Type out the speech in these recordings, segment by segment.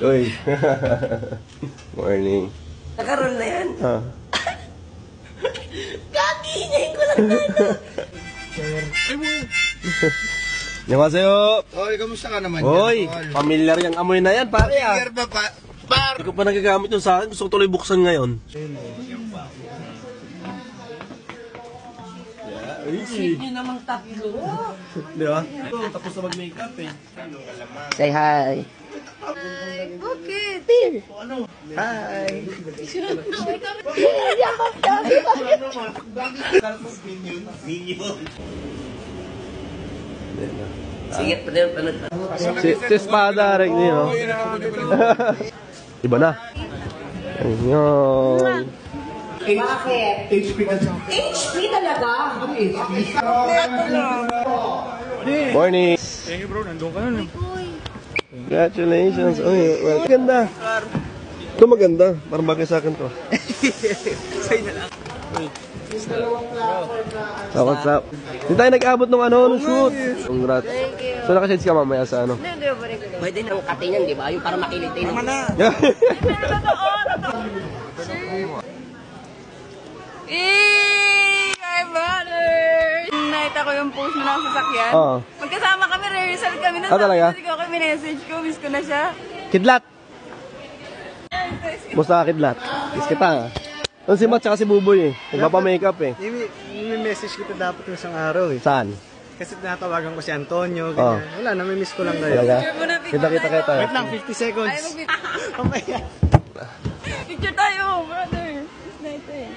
Uy. Morning. Nakaroon na yan. Ah. Kakihingayin ko lang tayo. Annyeonghaseyo. Oy, kamusta ka naman? Hoy, familiar yung amoy na yan, pare ah. Familiar ba pa? Par! Hindi ko pa nagagamit yun sa akin. Gusto ko tuloy buksan ngayon. Isip nyo namang tatlo. Di ba? Tapos na mag-makeup eh. Say hi. Okay, dear. Hi. Sige, panood pa. Si Espada rin niyo. Iba na. Ayun. Bakit? HP ka dyan. HP talaga? Morning. Thank you bro, nandun ka nun. Congratulations. Uy, well, maganda. Ito maganda. Parang bagay sa akin to. Sa'yo na lang. So, what's up? Hindi tayo nag-abot ng ano, ng shoot. Congrats. So, nakashades ka mamaya sa ano? Hindi, balik ko. Pwede nang katin yan, di ba? Yung para makilitin. Tama na. My brother! Nakita ko yung post mo ng sasakyan. Oo. Magkasama kami, rehearsal kami. Ah, talaga? Sabi ko, message ko, miss ko na siya. Kidlat! Musta ka, Kidlat? Kiss kita. Doon si Matt tsaka si Buboy eh. Nagpapa-makeup eh. I-message kita dapat yung isang araw eh. Saan? Kasi tinatawagan ko si Antonio, ganyan. Wala, namimiss ko lang ngayon. Talaga? Kita. Wait lang, 50 seconds. Ay, Mamaya. picture tayo, brother. Miss na ito eh.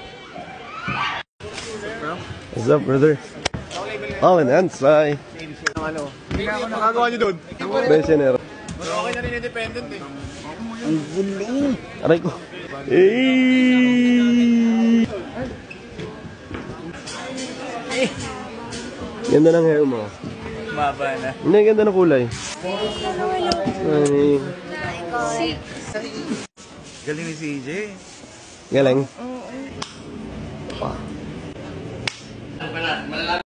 What's up, brother? Oh, and Ansay. Ano? Hindi na ako nakagawa niyo doon. Besenero. Mas okay na rin independent eh. Aray ko. Ganda ng hair mo. Maba na. Hindi, ganda ng kulay. Ay, Galing ni CJ. galing.